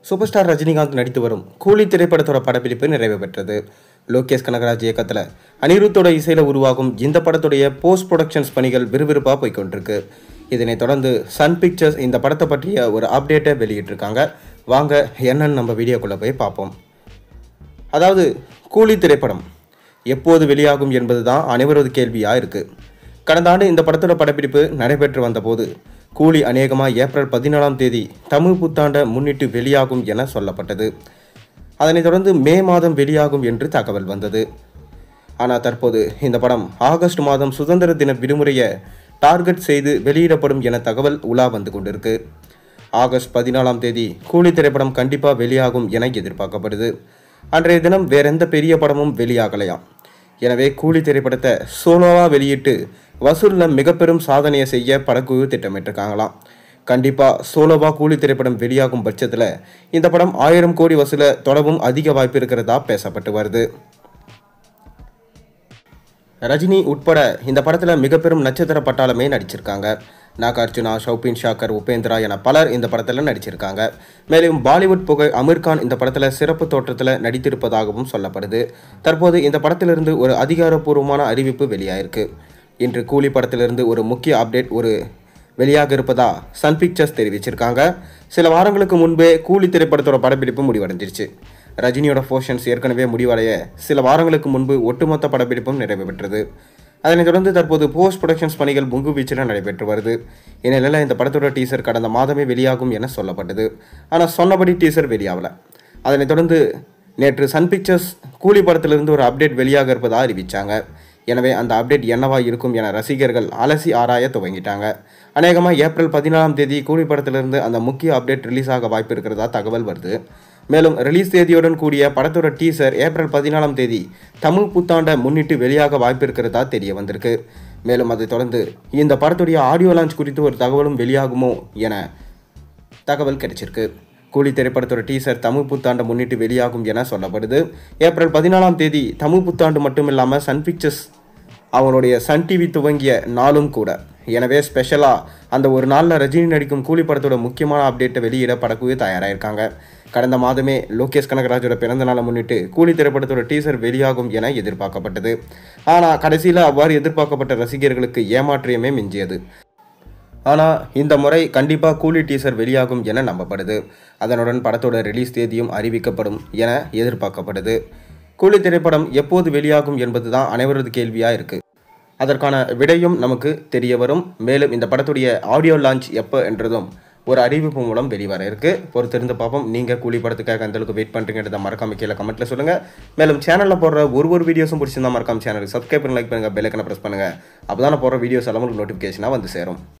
Super star Rajinikanth நடித்து வரும் கூலி திரைப்படத்தோட படப்பிடிப்பு நிறைவு பெற்றது. லோகேஷ் கனகராஜ் இயக்கத்தில் அனிருத்தோட இசையில் உருவாகும் இந்த படத்துடைய போஸ்ட் ப்ரொடக்ஷன்ஸ் பணிகள் விறுவிறுப்பாக போய்கொண்டிருக்கு. இதனைத் தொடர்ந்து சன் பிக்சர்ஸ் இந்த படத்தை பற்றிய ஒரு அப்டேட்டை வெளியிட்டிருக்காங்க. வாங்க என்னன்னு நம்ம வீடியோக்குள்ளே போய் பார்ப்போம். அதாவது கூலி திரைப்படம் எப்போது வெளியாகும் என்பது தான் அனைவரது கேள்வியாக இருக்குது. கடந்த ஆண்டு இந்த படத்தோட படப்பிடிப்பு நடைபெற்று வந்தபோது கூலி அநேகமாக ஏப்ரல் 14ஆம் தேதி தமிழ் புத்தாண்டை முன்னிட்டு வெளியாகும் என சொல்லப்பட்டது. அதனைத் தொடர்ந்து மே மாதம் வெளியாகும் என்று தகவல் வந்தது. ஆனால் தற்போது இந்த படம் ஆகஸ்ட் மாதம் சுதந்திர தின விடுமுறையை டார்கெட் செய்து வெளியிடப்படும் என தகவல் உலா வந்து கொண்டிருக்கு. ஆகஸ்ட் 14ஆம் தேதி கூலி திரைப்படம் கண்டிப்பாக வெளியாகும் என எதிர்பார்க்கப்படுது. அன்றைய தினம் வேறெந்த பெரிய படமும் வெளியாகலையாம். எனவே கூலி திரைப்படத்தை சோலோவாக வெளியிட்டு வசூலில் மிக பெரும் சாதனையை செய்ய படக்குழு திட்டமிட்டிருக்காங்களாம். கண்டிப்பாக சோலோவா கூலி திரைப்படம் வெளியாகும் பட்சத்தில் இந்த படம் 1000 கோடி வசூலை தொடவும் அதிக வாய்ப்பு இருக்கிறதா பேசப்பட்டு வருது. ரஜினி உட்பட இந்த படத்தில் மிக பெரும் நட்சத்திர பட்டாளமே நடிச்சிருக்காங்க. நாகார்ஜுனா, ஷௌபின் ஷாக்கர், உபேந்திரா என பலர் இந்த படத்தில் நடிச்சிருக்காங்க. மேலும் பாலிவுட் புகழ் அமீர் கான் இந்த படத்தில் சிறப்பு தோற்றத்தில் நடித்திருப்பதாகவும் சொல்லப்படுது. தற்போது இந்த படத்திலிருந்து ஒரு அதிகாரப்பூர்வமான அறிவிப்பு வெளியாயிருக்கு. இன்று கூலி படத்திலிருந்து ஒரு முக்கிய அப்டேட் வெளியாக இருப்பதா சன் பிக்சர்ஸ் தெரிவிச்சிருக்காங்க. சில வாரங்களுக்கு முன்பே கூலி திரைப்படத்தோட படப்பிடிப்பு முடிவடைஞ்சிருச்சு. ரஜினியோட போர்ஷன்ஸ் ஏற்கனவே முடிவடைய சில வாரங்களுக்கு முன்பு ஒட்டுமொத்த படப்பிடிப்பும் நிறைவு பெற்றது. அதனைத் தொடர்ந்து தற்போது போஸ்ட் ப்ரொடக்ஷன்ஸ் பணிகள் முங்கு வீச்சில் நடைபெற்று வருது. இந்நிலையில் இந்த படத்தோட டீசர் கடந்த மாதமே வெளியாகும் என சொல்லப்பட்டது. ஆனால் சொன்னபடி டீசர் வெளியாகலை. அதனைத் தொடர்ந்து நேற்று சன் பிக்சர்ஸ் கூலி படத்திலிருந்து ஒரு அப்டேட் வெளியாக இருப்பதாக அறிவித்தாங்க. எனவே அந்த அப்டேட் என்னவா இருக்கும் என ரசிகர்கள் அலசி ஆராய துவங்கிட்டாங்க. அநேகமாக ஏப்ரல் 14ஆம் தேதி கூலி படத்திலிருந்து அந்த முக்கிய அப்டேட் ரிலீஸ் ஆக வாய்ப்பு இருக்கிறதா தகவல் வருது. மேலும் ரிலீஸ் தேதியுடன் கூடிய படத்தோட டீசர் ஏப்ரல் 14ஆம் தேதி தமிழ் புத்தாண்டை முன்னிட்டு வெளியாக வாய்ப்பு இருக்கிறதா தெரிய வந்திருக்கு. மேலும் அதை தொடர்ந்து இந்த படத்துடைய ஆடியோ லான்ச் குறித்து ஒரு தகவலும் வெளியாகுமோ என தகவல் கிடைச்சிருக்கு. கூலி திரைப்படத்தோட டீசர் தமிழ் புத்தாண்டை முன்னிட்டு வெளியாகும் என சொல்லப்படுது. ஏப்ரல் 14ஆம் தேதி தமிழ் புத்தாண்டு மட்டும் இல்லாமல் சன் பிக்சர்ஸ் அவங்களுடைய சன் டிவி துவங்கிய நாளும் கூட. எனவே ஸ்பெஷலாக அந்த ஒரு நாளில் ரஜினி நடிக்கும் கூலி படத்தோட முக்கியமான அப்டேட்டை வெளியிட படக்குழு தயாராகிருக்காங்க. கடந்த மாதமே லோகேஷ் கனகராஜோட பிறந்த நாளை முன்னிட்டு கூலி திரைப்படத்தோட டீசர் வெளியாகும் என எதிர்பார்க்கப்பட்டது. ஆனால் கடைசியில் அவ்வாறு எதிர்பார்க்கப்பட்ட ரசிகர்களுக்கு ஏமாற்றியமே மிஞ்சியது. ஆனால் இந்த முறை கண்டிப்பாக கூலி டீசர் வெளியாகும் என நம்பப்படுது. அதனுடன் படத்தோட ரிலீஸ் தேதியும் அறிவிக்கப்படும் என எதிர்பார்க்கப்படுது. கூலி திரைப்படம் எப்போது வெளியாகும் என்பது தான் அனைவரது கேள்வியாக இருக்குது. அதற்கான விடையும் நமக்கு தெரிய வரும். மேலும் இந்த படத்துடைய ஆடியோ லான்ச் எப்போ என்றதும் ஒரு அறிவிப்பு மூலம் வெளிவர இருக்குது. பொறுத்திருந்து பார்ப்போம். நீங்கள் கூலி படத்துக்காக அந்தளவுக்கு வெயிட் பண்ணுறீங்கிறத மறக்காம கீழே கமெண்ட்டில் சொல்லுங்கள். மேலும் சேனலில் போடுற ஒரு வீடியோஸும் பிடிச்சிருந்தா மறக்காம சேனலுக்கு சப்ஸ்கிரைப் பண்ணி லைக் பண்ணுங்கள், பெல் ஐக்கனை ப்ரெஸ் பண்ணுங்கள். அப்போ தான் போடுற வீடியோஸ் எல்லாம் உங்களுக்கு நோட்டிஃபிகேஷனாக வந்து சேரும்.